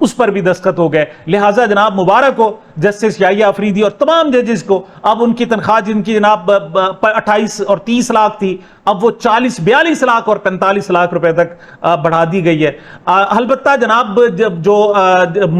اس پر بھی دستخط ہو گئے. لہٰذا جناب مبارک ہو جسٹس یحییٰ آفریدی اور تمام ججز کو. اب ان کی تنخواہ جن کی جناب 28 اور 30 لاکھ تھی اب وہ 40 42 لاکھ اور 45 لاکھ روپے تک بڑھا دی گئی ہے. البتہ جناب جو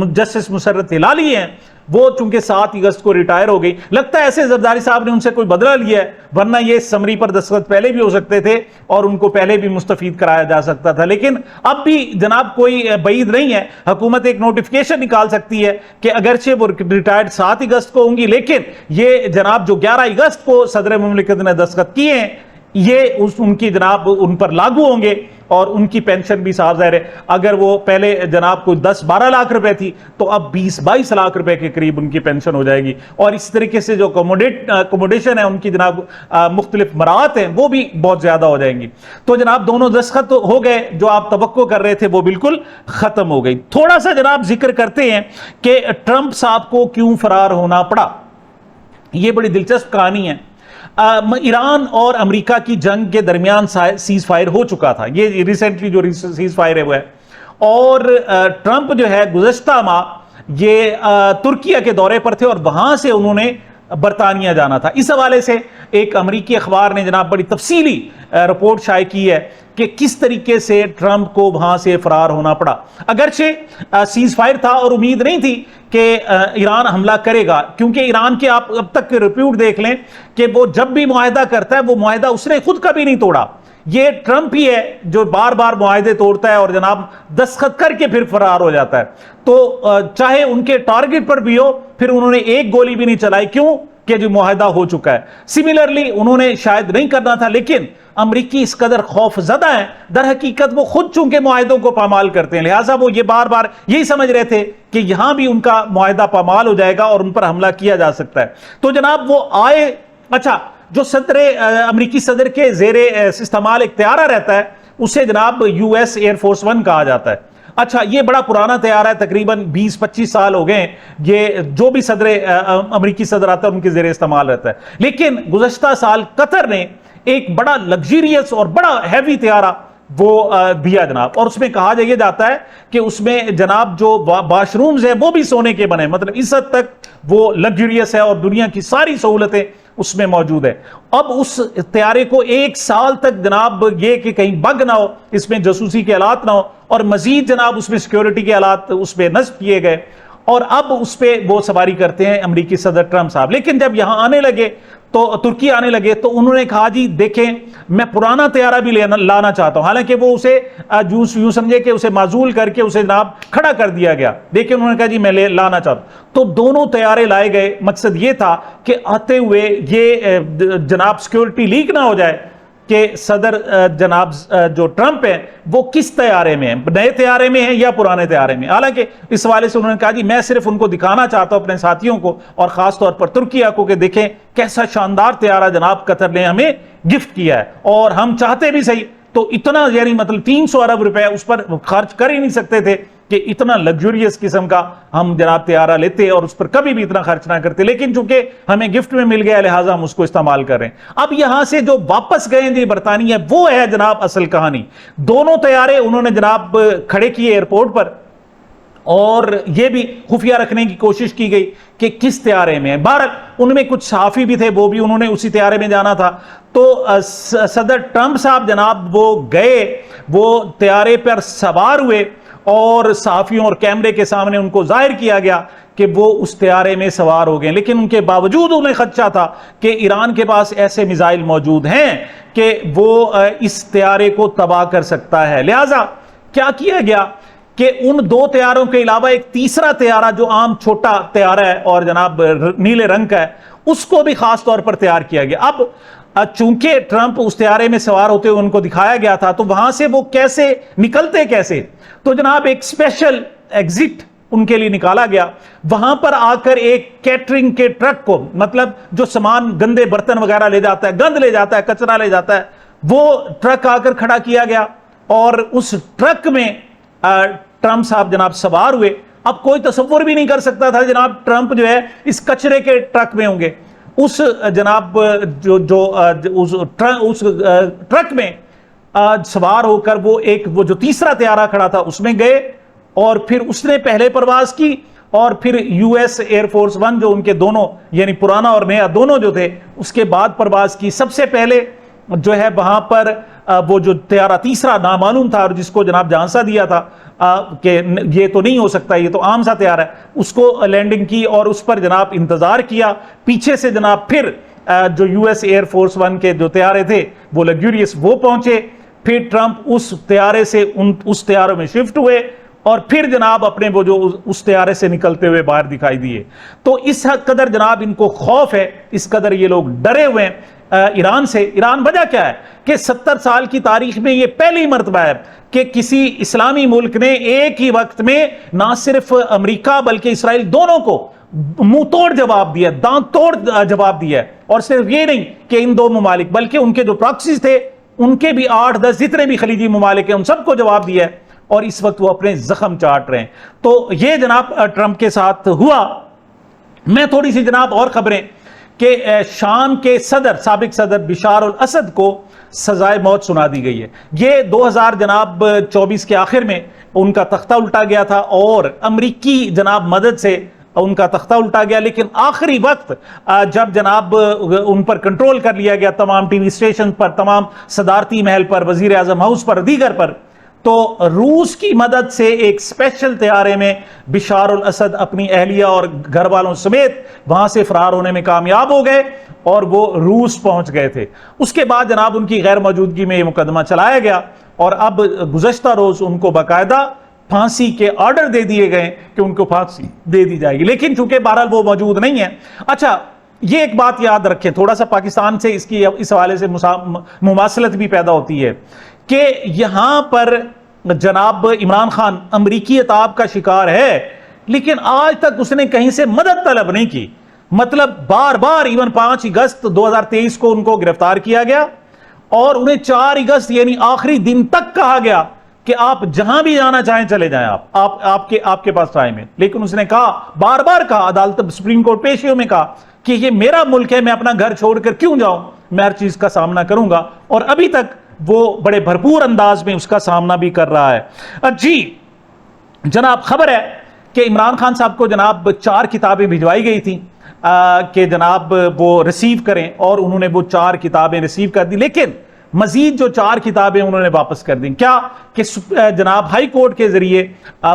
جسٹس مسرت ہلالی ہیں وہ چونکہ 7 اگست کو ریٹائر ہو گئی, لگتا ہے ایسے زرداری صاحب نے ان سے کوئی بدلہ لیا ہے, ورنہ یہ سمری پر دستخط پہلے بھی ہو سکتے تھے اور ان کو پہلے بھی مستفید کرایا جا سکتا تھا. لیکن اب بھی جناب کوئی بعید نہیں ہے, حکومت ایک نوٹیفیکیشن نکال سکتی ہے کہ اگرچہ وہ ریٹائرڈ 7 اگست کو ہوں گی, لیکن یہ جناب جو 11 اگست کو صدر مملکت نے دستخط کیے ہیں یہ ان کی جناب ان پر لاگو ہوں گے, اور ان کی پینشن بھی صاف ظاہر ہے اگر وہ پہلے جناب کوئی 10-12 لاکھ روپے تھی تو اب 20-22 لاکھ روپے کے قریب ان کی پینشن ہو جائے گی. اور اس طریقے سے جو اکوموڈیشن ہے ان کی جناب مختلف مراحت ہیں وہ بھی بہت زیادہ ہو جائیں گی. تو جناب دونوں دستخط ہو گئے, جو آپ توقع کر رہے تھے وہ بالکل ختم ہو گئی. تھوڑا سا جناب ذکر کرتے ہیں کہ ٹرمپ صاحب کو کیوں فرار ہونا پڑا. یہ بڑی دلچسپ کہانی ہے. ایران اور امریکہ کی جنگ کے درمیان سیز فائر ہو چکا تھا, یہ ریسنٹلی جو سیز فائر ہے وہ ہے, اور ٹرمپ جو ہے گزشتہ ماہ یہ ترکیہ کے دورے پر تھے اور وہاں سے انہوں نے برطانیہ جانا تھا. اس حوالے سے ایک امریکی اخبار نے جناب بڑی تفصیلی رپورٹ شائع کی ہے کہ کس طریقے سے ٹرمپ کو وہاں سے فرار ہونا پڑا. اگرچہ سیز فائر تھا اور امید نہیں تھی کہ ایران حملہ کرے گا, کیونکہ ایران کے آپ اب تک کے رپورٹ دیکھ لیں کہ وہ جب بھی معاہدہ کرتا ہے وہ معاہدہ اس نے خود کبھی نہیں توڑا. یہ ٹرمپ ہی ہے جو بار بار معاہدے توڑتا ہے اور جناب دستخط کر کے پھر فرار ہو جاتا ہے. تو چاہے ان کے ٹارگٹ پر بھی ہو پھر انہوں نے ایک گولی بھی نہیں چلائی, کیوں کہ جو معاہدہ ہو چکا ہے. سملرلی انہوں نے شاید نہیں کرنا تھا, لیکن امریکی اس قدر خوف زدہ ہیں, در حقیقت وہ خود چونکہ معاہدوں کو پامال کرتے ہیں, لہٰذا وہ یہ بار بار یہی سمجھ رہے تھے کہ یہاں بھی ان کا معاہدہ پامال ہو جائے گا اور ان پر حملہ کیا جا سکتا ہے. تو جناب وہ آئے. اچھا, جو امریکی صدر کے زیر استعمال ایک طیارہ رہتا ہے اسے جناب US ایئر فورس 1 کہا جاتا ہے. اچھا, یہ بڑا پرانا طیارہ ہے, تقریباً 20-25 سال ہو گئے, یہ جو بھی امریکی صدر آتا ہے ان کے زیر استعمال رہتا ہے. لیکن گزشتہ سال قطر نے ایک بڑا لگزیریس اور بڑا ہیوی طیارہ وہ دیا جناب, اور اس میں کہا جاتا ہے کہ اس میں جناب جو واش رومز ہیں وہ بھی سونے کے بنے, مطلب اس حد تک وہ لگزیریس ہے اور دنیا کی ساری سہولتیں اس میں موجود ہے. اب اس طیارے کو 1 سال تک جناب یہ کہ کہیں بگ نہ ہو, اس میں جاسوسی کے آلات نہ ہو, اور مزید جناب اس میں سیکیورٹی کے آلات اس پہ نصب کیے گئے, اور اب اس پہ وہ سواری کرتے ہیں امریکی صدر ٹرمپ صاحب. لیکن جب یہاں آنے لگے تو ترکی آنے لگے تو انہوں نے کہا جی دیکھیں میں پرانا طیارہ بھی لانا چاہتا ہوں, حالانکہ وہ اسے یوں سمجھے کہ اسے معزول کر کے اسے جناب کھڑا کر دیا گیا, لیکن انہوں نے کہا جی میں لانا چاہتا ہوں. تو دونوں طیارے لائے گئے, مقصد یہ تھا کہ آتے ہوئے یہ جناب سیکیورٹی لیک نہ ہو جائے کہ صدر جناب جو ٹرمپ ہیں وہ کس طیارے میں ہیں, نئے طیارے میں ہیں یا پرانے طیارے میں. حالانکہ اس حوالے سے انہوں نے کہا جی میں صرف ان کو دکھانا چاہتا ہوں اپنے ساتھیوں کو اور خاص طور پر ترکیہ کو کہ دیکھیں کیسا شاندار طیارہ جناب قطر نے ہمیں گفٹ کیا ہے, اور ہم چاہتے بھی صحیح تو اتنا یعنی مطلب 300 ارب روپے اس پر خرچ کر ہی نہیں سکتے تھے کہ اتنا لگزوریس قسم کا ہم جناب طیارہ لیتے اور اس پر کبھی بھی اتنا خرچ نہ کرتے, لیکن چونکہ ہمیں گفٹ میں مل گیا لہٰذا ہم اس کو استعمال کر رہے ہیں. اب یہاں سے جو واپس گئے جی برطانیہ, وہ ہے جناب اصل کہانی. دونوں طیارے انہوں نے جناب کھڑے کیے ایئرپورٹ پر, اور یہ بھی خفیہ رکھنے کی کوشش کی گئی کہ کس طیارے میں. بہرحال ان میں کچھ صحافی بھی تھے, وہ بھی انہوں نے اسی طیارے میں جانا تھا. تو صدر ٹرمپ صاحب جناب وہ گئے, وہ طیارے پر سوار ہوئے اور صحافیوں اور کیمرے کے سامنے ان کو ظاہر کیا گیا کہ وہ اس طیارے میں سوار ہو گئے. لیکن ان کے باوجود انہیں خدشہ تھا کہ ایران کے پاس ایسے میزائل موجود ہیں کہ وہ اس طیارے کو تباہ کر سکتا ہے. لہٰذا کیا کیا گیا کہ ان 2 طیاروں کے علاوہ ایک تیسرا طیارہ جو عام چھوٹا طیارہ ہے اور جناب نیلے رنگ کا ہے, اس کو بھی خاص طور پر تیار کیا گیا. اب چونکہ ٹرمپ اس طیارے میں سوار ہوتے ہوئے ان کو دکھایا گیا تھا تو وہاں سے وہ کیسے نکلتے کیسے, تو جناب ایک اسپیشل ایگزٹ ان کے لیے نکالا گیا. وہاں پر آ کر ایک کیٹرنگ کے ٹرک کو, مطلب جو سامان گندے برتن وغیرہ لے جاتا ہے, گند لے جاتا ہے, کچرا لے جاتا ہے, وہ ٹرک آ کر کھڑا کیا گیا اور اس ٹرک میں ٹرمپ صاحب جناب سوار ہوئے. اب کوئی تصور بھی نہیں کر سکتا تھا جناب ٹرمپ جو ہے اس کچرے کے ٹرک میں ہوں گے. اس جناب اس ٹرک میں سوار ہو کر وہ جو تیسرا طیارہ کھڑا تھا اس میں گئے اور پھر اس نے پہلے پرواز کی، اور پھر U S air force one جو ان کے دونوں یعنی پرانا اور نیا دونوں جو تھے اس کے بعد پرواز کی۔ سب سے پہلے جو ہے وہاں پر وہ جو طیارہ تیسرا نامعلوم تھا اور جس کو جناب جھانسا دیا تھا کہ یہ تو نہیں ہو سکتا، یہ تو عام سا طیارہ ہے، اس کو لینڈنگ کی اور اس پر جناب انتظار کیا۔ پیچھے سے جناب پھر جو U S air force one کے جو طیارے تھے وہ لگزوریس وہ پہنچے، پھر ٹرمپ اس طیارے سے اس طیاروں میں شفٹ ہوئے اور پھر جناب اپنے وہ جو اس طیارے سے نکلتے ہوئے باہر دکھائی دیے۔ تو اس حد قدر جناب ان کو خوف ہے، اس قدر یہ لوگ ڈرے ہوئے ہیں ایران سے۔ ایران وجہ کیا ہے کہ 70 سال کی تاریخ میں یہ پہلی مرتبہ ہے کہ کسی اسلامی ملک نے ایک ہی وقت میں نہ صرف امریکہ بلکہ اسرائیل دونوں کو منہ توڑ جواب دیا، دانت توڑ جواب دیا ہے۔ اور صرف یہ نہیں کہ ان دو ممالک بلکہ ان کے جو پراکسیز تھے ان کے بھی 8-10 جتنے بھی خلیجی ممالک ہیں ان سب کو جواب دیا ہے، اور اس وقت وہ اپنے زخم چاٹ رہے ہیں۔ تو یہ جناب ٹرمپ کے ساتھ ہوا۔ میں تھوڑی سی جناب اور خبریں کہ شام کے سابق صدر بشار الاسد کو سزائے موت سنا دی گئی ہے۔ یہ 2024 کے آخر میں ان کا تختہ الٹا گیا تھا اور امریکی جناب مدد سے ان کا تختہ الٹا گیا، لیکن آخری وقت جب جناب ان پر کنٹرول کر لیا گیا تمام ٹی وی اسٹیشن پر، تمام صدارتی محل پر، وزیر اعظم ہاؤس پر، دیگر پر، تو روس کی مدد سے ایک اسپیشل طیارے میں بشار الاسد اپنی اہلیہ اور گھر والوں سمیت وہاں سے فرار ہونے میں کامیاب ہو گئے اور وہ روس پہنچ گئے تھے۔ اس کے بعد جناب ان کی غیر موجودگی میں یہ مقدمہ چلایا گیا اور اب گزشتہ روز ان کو باقاعدہ پھانسی کے آرڈر دے دیے گئے کہ ان کو پھانسی دے دی جائے گی، لیکن چونکہ بہرحال وہ موجود نہیں ہے۔ اچھا، یہ ایک بات یاد رکھیں، تھوڑا سا پاکستان سے اس حوالے سے مماثلت بھی پیدا ہوتی ہے کہ یہاں پر جناب عمران خان امریکی عتاب کا شکار ہے، لیکن آج تک اس نے کہیں سے مدد طلب نہیں کی۔ مطلب بار بار ایون 5 اگست 2023 کو ان کو گرفتار کیا گیا اور انہیں 4 اگست یعنی آخری دن تک کہا گیا کہ آپ جہاں بھی جانا چاہیں چلے جائیں، آپ کے پاس ٹائم ہے، لیکن اس نے کہا، بار بار کہا، عدالت سپریم کورٹ پیشیوں میں کہا کہ یہ میرا ملک ہے، میں اپنا گھر چھوڑ کر کیوں جاؤں، میں ہر چیز کا سامنا کروں گا، اور ابھی تک وہ بڑے بھرپور انداز میں اس کا سامنا بھی کر رہا ہے۔ جی جناب، خبر ہے کہ عمران خان صاحب کو جناب 4 کتابیں بھجوائی گئی تھیں کہ جناب وہ ریسیو کریں، اور انہوں نے وہ 4 کتابیں ریسیو کر دی، لیکن مزید جو 4 کتابیں انہوں نے واپس کر دیں۔ کیا کہ جناب ہائی کورٹ کے ذریعے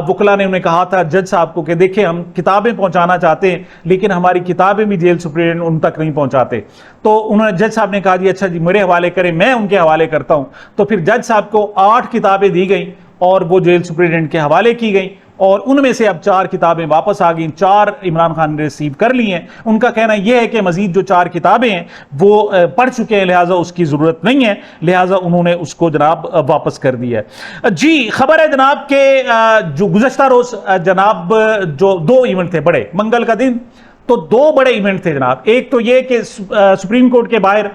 وکلا نے انہیں کہا تھا جج صاحب کو کہ دیکھیں ہم کتابیں پہنچانا چاہتے ہیں لیکن ہماری کتابیں بھی جیل سپرنٹینڈنٹ ان تک نہیں پہنچاتے، تو انہوں نے جج صاحب نے کہا جی اچھا جی میرے حوالے کریں، میں ان کے حوالے کرتا ہوں۔ تو پھر جج صاحب کو 8 کتابیں دی گئیں اور وہ جیل سپرنٹینڈنٹ کے حوالے کی گئیں، اور ان میں سے اب 4 کتابیں واپس آ گئیں، 4 عمران خان نے ریسیو کر لی ہیں۔ ان کا کہنا یہ ہے کہ مزید جو 4 کتابیں ہیں وہ پڑھ چکے ہیں، لہٰذا اس کی ضرورت نہیں ہے، لہٰذا انہوں نے اس کو جناب واپس کر دیا ہے۔ جی خبر ہے جناب کہ جو گزشتہ روز جناب جو 2 ایونٹ تھے بڑے، منگل کا دن تو 2 بڑے ایونٹ تھے جناب۔ ایک تو یہ کہ سپریم کورٹ کے باہر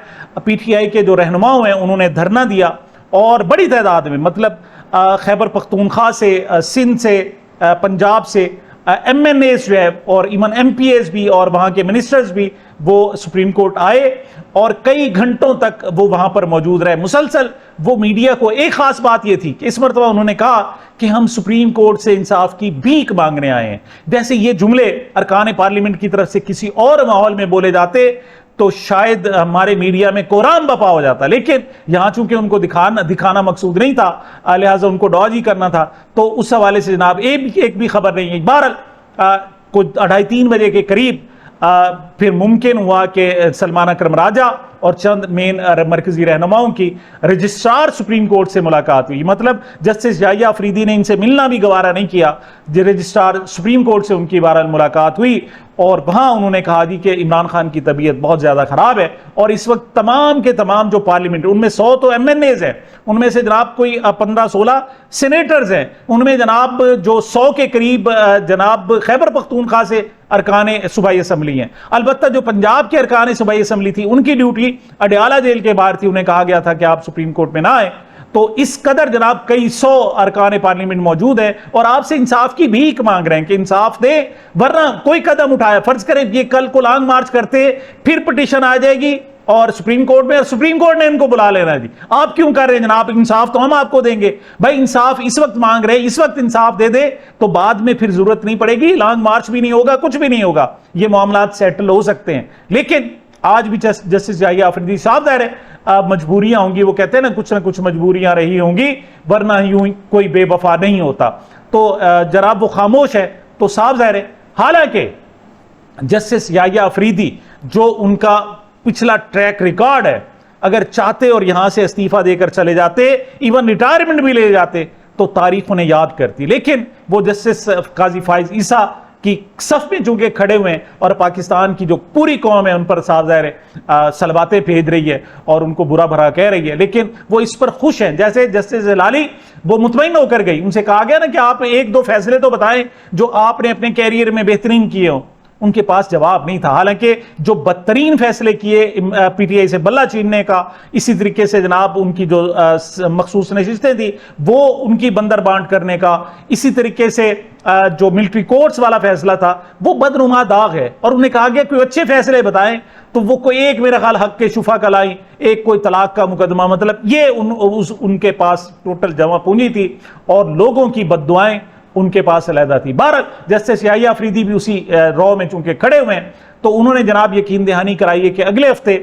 پی ٹی آئی کے جو رہنما ہیں انہوں نے دھرنا دیا، اور بڑی تعداد میں، مطلب خیبر پختونخوا سے، سندھ سے، پنجاب سے ایم این ایز جو ہے اور ایون ایم پی ایز بھی اور وہاں کے منسٹرز بھی وہ سپریم کورٹ آئے اور کئی گھنٹوں تک وہ وہاں پر موجود رہے۔ مسلسل وہ میڈیا کو ایک خاص بات یہ تھی کہ اس مرتبہ انہوں نے کہا کہ ہم سپریم کورٹ سے انصاف کی بھیک مانگنے آئے ہیں۔ ویسے یہ جملے ارکان پارلیمنٹ کی طرف سے کسی اور ماحول میں بولے جاتے تو شاید ہمارے میڈیا میں کوہرام بپا ہو جاتا، لیکن یہاں چونکہ ان کو دکھانا مقصود نہیں تھا، لہٰذا ان کو ڈاج ہی کرنا تھا، تو اس حوالے سے جناب ایک بھی خبر نہیں ہے۔ بہرحال کچھ 2:30-3 بجے کے قریب پھر ممکن ہوا کہ سلمان اکرم راجہ اور چند مین مرکزی رہنماؤں کی رجسٹرار سپریم کورٹ سے ملاقات ہوئی، مطلب جسٹس یحییٰ افریدی نے ان سے ملنا بھی گوارا نہیں کیا، رجسٹرار سپریم کورٹ سے ان کی بہرحال ملاقات ہوئی، اور وہاں انہوں نے کہا جی کہ عمران خان کی طبیعت بہت زیادہ خراب ہے، اور اس وقت تمام کے تمام جو پارلیمنٹ، ان میں 100 تو ایم این ایز ہیں، ان میں سے جناب کوئی 15-16 سینیٹرز ہیں، ان میں جناب جو 100 کے قریب جناب خیبر پختونخوا سے ارکان صوبائی اسمبلی ہیں۔ البتہ جو پنجاب کے ارکان صوبائی اسمبلی تھی ان کی ڈیوٹی اڈیالہ جیل کے باہر تھی، انہیں کہا گیا تھا کہ آپ سپریم کورٹ میں نہ آئیں۔ تو اس قدر جناب کئی 100 ارکان پارلیمنٹ موجود ہیں اور آپ سے انصاف کی بھیک مانگ رہے ہیں کہ انصاف دیں، ورنہ کوئی قدم اٹھایا، فرض کریں یہ کل کو لانگ مارچ کرتے پھر پٹیشن آ جائے گی اور سپریم کورٹ میں، اور سپریم کورٹ نے ان کو بلا لینا ہے جی آپ کیوں کر رہے ہیں جناب، انصاف تو ہم آپ کو دیں گے. بھائی انصاف اس وقت مانگ رہے ہیں، اس وقت انصاف دے دے تو بعد میں پھر ضرورت نہیں پڑے گی، لانگ مارچ بھی نہیں ہوگا، کچھ بھی نہیں ہوگا، یہ معاملات سیٹل ہو سکتے ہیں. لیکن آج بھی جسٹس یحییٰ آفریدی صاحب ظاہر ہے مجبوریاں ہوں گی، وہ کہتے ہیں نا نہ کچھ مجبوریاں رہی ہوں گی ورنہ یوں کوئی بے وفا نہیں ہوتا. تو جناب وہ خاموش ہے تو صاحب ظاہر ہے. حالانکہ جسٹس یحییٰ آفریدی جو ان کا پچھلا ٹریک ریکارڈ ہے، اگر چاہتے اور یہاں سے استعفیٰ دے کر چلے جاتے، ایون ریٹائرمنٹ بھی لے جاتے تو تاریخ انہیں یاد کرتی. لیکن وہ جسٹس قاضی فائز عیسیٰ کی صف میں چونکہ کھڑے ہوئے ہیں اور پاکستان کی جو پوری قوم ہے ان پر صاحب ظاہر ہے صلواتیں بھیج رہی ہے اور ان کو برا بھرا کہہ رہی ہے، لیکن وہ اس پر خوش ہیں. جیسے جسٹس ہلالی وہ مطمئن ہو کر گئی، ان سے کہا گیا نا کہ آپ ایک دو فیصلے تو بتائیں جو آپ نے اپنے کیریئر میں بہترین کیے ہوں. ان کے پاس جواب نہیں تھا. حالانکہ جو بدترین فیصلے کیے پی ٹی آئی سے بلہ چھیننے کا، اسی طریقے سے جناب ان کی جو مخصوص نشستیں تھی وہ ان کی بندر بانٹ کرنے کا، اسی طریقے سے جو ملٹری کورٹس والا فیصلہ تھا وہ بدنما داغ ہے. اور انہیں کہا گیا کوئی اچھے فیصلے بتائیں تو وہ کوئی ایک میرا خیال حق کے شفا کا لائیں، ایک کوئی طلاق کا مقدمہ، مطلب یہ ان کے پاس ٹوٹل جمع پونجی تھی اور لوگوں کی بد دعائیں ان کے پاس علیحدہ تھی. بہرحال جسٹس یحییٰ آفریدی بھی اسی رو میں چونکہ کھڑے ہوئے ہیں تو انہوں نے جناب یقین دہانی کرائی ہے کہ اگلے ہفتے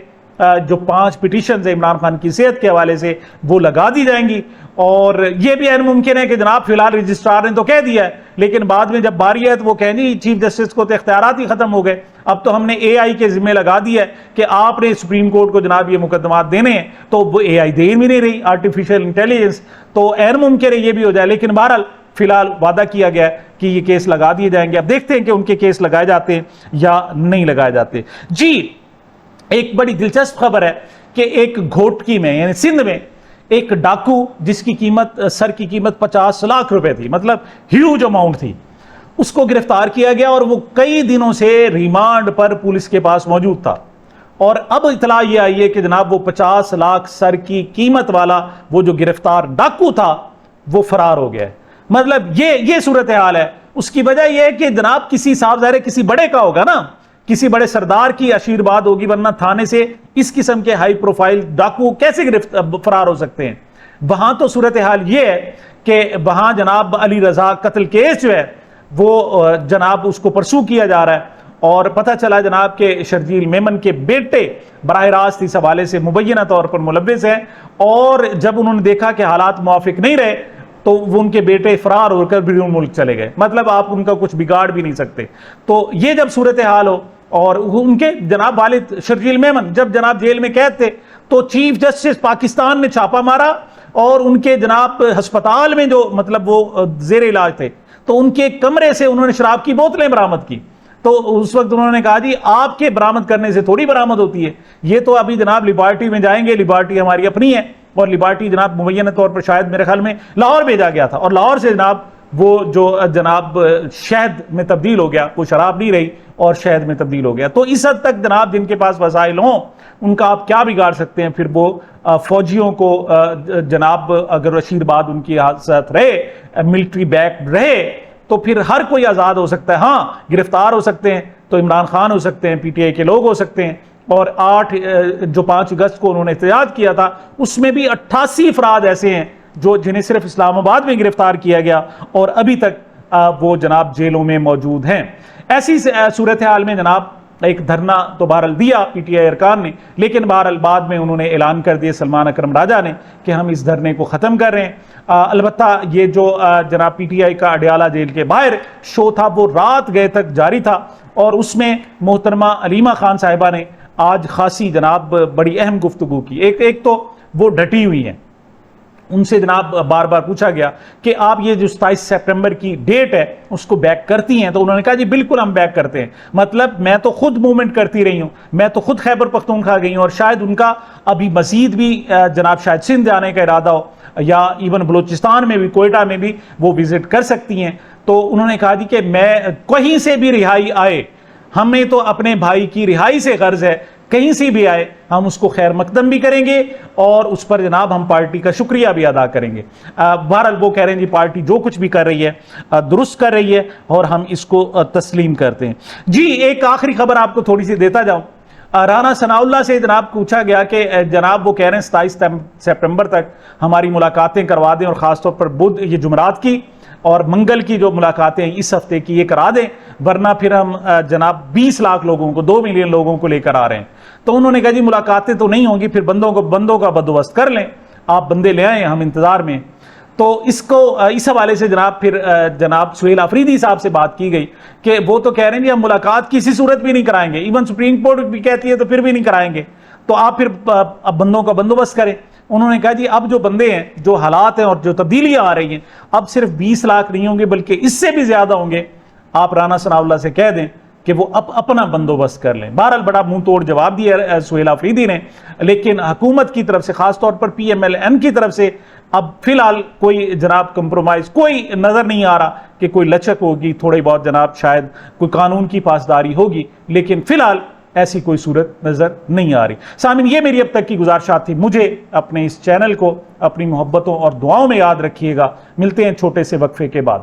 جو 5 پٹیشنز ہیں عمران خان کی صحت کے حوالے سے وہ لگا دی جائیں گی. اور یہ بھی عین ممکن ہے کہ جناب فی الحال رجسٹرار نے تو کہہ دیا ہے لیکن بعد میں جب باری ہے تو وہ کہیں گے چیف جسٹس کو تو اختیارات ہی ختم ہو گئے، اب تو ہم نے اے آئی کے ذمہ لگا دیا ہے کہ آپ نے سپریم کورٹ کو جناب یہ مقدمات دینے ہیں، تو وہ اے آئی دے بھی نہیں رہی، آرٹیفیشل انٹیلیجنس، تو عین ممکن ہے یہ بھی ہو جائے. لیکن بہرحال فی الحال وعدہ کیا گیا ہے کہ یہ کیس لگا دیے جائیں گے. اب دیکھتے ہیں کہ ان کے کیس لگائے جاتے ہیں یا نہیں لگائے جاتے. جی ایک بڑی دلچسپ خبر ہے کہ ایک گھوٹکی میں یعنی سندھ میں ایک ڈاکو جس کی قیمت سر کی قیمت 50 لاکھ روپے تھی، مطلب ہیوج اماؤنٹ تھی، اس کو گرفتار کیا گیا اور وہ کئی دنوں سے ریمانڈ پر پولیس کے پاس موجود تھا. اور اب اطلاع یہ آئی ہے کہ جناب وہ 50 لاکھ سر کی قیمت والا وہ جو گرفتار ڈاکو تھا وہ فرار ہو گیا ہے. مطلب یہ صورتحال ہے. اس کی وجہ یہ ہے کہ جناب کسی صاحب ظاہر کسی بڑے کا ہوگا نا، کسی بڑے سردار کی آشیرواد ہوگی، ورنہ تھانے سے اس قسم کے ہائی پروفائل ڈاکو کیسے فرار ہو سکتے ہیں. وہاں تو صورتحال یہ ہے کہ وہاں جناب علی رضا قتل کیس جو ہے وہ جناب اس کو پرسو کیا جا رہا ہے اور پتہ چلا جناب کہ شرجیل میمن کے بیٹے براہ راست اس حوالے سے مبینہ طور پر ملوث ہیں. اور جب انہوں نے دیکھا کہ حالات موافق نہیں رہے تو وہ ان کے بیٹے فرار ہو کر بیرون ملک چلے گئے. مطلب آپ ان کا کچھ بگاڑ بھی نہیں سکتے. تو یہ جب صورتحال ہو اور ان کے جناب والد شرجیل میمن جب جناب جیل میں قید تھے تو چیف جسٹس پاکستان نے چھاپا مارا اور ان کے جناب ہسپتال میں جو مطلب وہ زیر علاج تھے تو ان کے کمرے سے انہوں نے شراب کی بوتلیں برآمد کی. تو اس وقت انہوں نے کہا جی آپ کے برآمد کرنے سے تھوڑی برآمد ہوتی ہے، یہ تو ابھی جناب لیبارٹی میں جائیں گے، لیبارٹی ہماری اپنی ہے. اور لیبارٹی جناب مبینہ طور پر شاید میرے خیال میں لاہور بھیجا گیا تھا اور لاہور سے جناب وہ جو جناب شہد میں تبدیل ہو گیا، وہ شراب نہیں رہی اور شہد میں تبدیل ہو گیا. تو اس حد تک جناب جن کے پاس وسائل ہوں ان کا آپ کیا بگاڑ سکتے ہیں. پھر وہ فوجیوں کو جناب اگر رشیدآباد ان کی حاصل رہے، ملٹری بیک رہے تو پھر ہر کوئی آزاد ہو سکتا ہے. ہاں گرفتار ہو سکتے ہیں تو عمران خان ہو سکتے ہیں، پی ٹی آئی کے لوگ ہو سکتے ہیں. اور 5 اگست کو انہوں نے احتجاج کیا تھا اس میں بھی 88 افراد ایسے ہیں جنہیں صرف اسلام آباد میں گرفتار کیا گیا اور ابھی تک وہ جناب جیلوں میں موجود ہیں. ایسی صورتحال میں جناب ایک دھرنا تو بہرحال دیا پی ٹی آئی ارکان نے، لیکن بہرحال بعد میں انہوں نے اعلان کر دیا سلمان اکرم راجہ نے کہ ہم اس دھرنے کو ختم کر رہے ہیں. البتہ یہ جو جناب پی ٹی آئی کا اڈیالہ جیل کے باہر شو تھا وہ رات گئے تک جاری تھا اور اس میں محترمہ علیمہ خان صاحبہ نے آج خاصی جناب بڑی اہم گفتگو کی. ایک تو وہ ڈٹی ہوئی ہیں، ان سے جناب بار بار پوچھا گیا کہ آپ یہ جو 27 سپٹمبر کی ڈیٹ ہے اس کو بیک کرتی ہیں، تو انہوں نے کہا جی بالکل ہم بیک کرتے ہیں. مطلب میں تو خود موومنٹ کرتی رہی ہوں، میں تو خود خیبر پختونخوا گئی ہوں اور شاید ان کا ابھی مزید بھی جناب شاید سندھ جانے کا ارادہ ہو یا ایون بلوچستان میں بھی، کوئٹہ میں بھی وہ وزٹ کر سکتی ہیں. تو انہوں نے کہا جی کہ میں کہیں سے بھی رہائی آئے، ہمیں تو اپنے بھائی کی رہائی سے غرض ہے، کہیں سے بھی آئے ہم اس کو خیر مقدم بھی کریں گے اور اس پر جناب ہم پارٹی کا شکریہ بھی ادا کریں گے. بہرحال وہ کہہ رہے ہیں جی پارٹی جو کچھ بھی کر رہی ہے درست کر رہی ہے اور ہم اس کو تسلیم کرتے ہیں. جی ایک آخری خبر آپ کو تھوڑی سی دیتا جاؤں. رانا ثناءاللہ سے جناب پوچھا گیا کہ جناب وہ کہہ رہے ہیں 27 سپٹمبر تک ہماری ملاقاتیں کروا دیں، اور خاص طور پر بدھ یہ جمعرات کی اور منگل کی جو ملاقاتیں ہیں اس ہفتے کی یہ کرا دیں، ورنہ پھر ہم جناب 20 لاکھ لوگوں کو 2 ملین لوگوں کو لے کر آ رہے ہیں۔ تو انہوں نے کہا جی ملاقاتیں تو نہیں ہوں گی، پھر بندوں کا بندوبست کر لیں، آپ بندے لے آئیں، ہم انتظار میں۔ تو اس حوالے سے جناب پھر جناب سہیل آفریدی صاحب سے بات کی گئی کہ وہ تو کہہ رہے ہیں جی ہم ملاقات کسی صورت بھی نہیں کرائیں گے، ایون سپریم کورٹ بھی کہتی ہے تو پھر بھی نہیں کرائیں گے، تو آپ پھر اب بندوں کا بندوبست کریں۔ انہوں نے کہا جی اب جو بندے ہیں، جو حالات ہیں اور جو تبدیلیاں آ رہی ہیں، اب صرف 20 لاکھ نہیں ہوں گے بلکہ اس سے بھی زیادہ ہوں گے، آپ رانا ثناءاللہ سے کہہ دیں کہ وہ اپنا بندوبست کر لیں۔ بہرحال بڑا منہ توڑ جواب دیا سہیل آفریدی نے، لیکن حکومت کی طرف سے خاص طور پر پی ایم ایل این کی طرف سے اب فی الحال کوئی جناب کمپرومائز کوئی نظر نہیں آ رہا کہ کوئی لچک ہوگی، تھوڑی بہت جناب شاید کوئی قانون کی پاسداری ہوگی، لیکن فی الحال ایسی کوئی صورت نظر نہیں آ رہی۔ سامعین، یہ میری اب تک کی گزارشات تھی۔ مجھے اپنے اس چینل کو اپنی محبتوں اور دعاؤں میں یاد رکھیے گا۔ ملتے ہیں چھوٹے سے وقفے کے بعد۔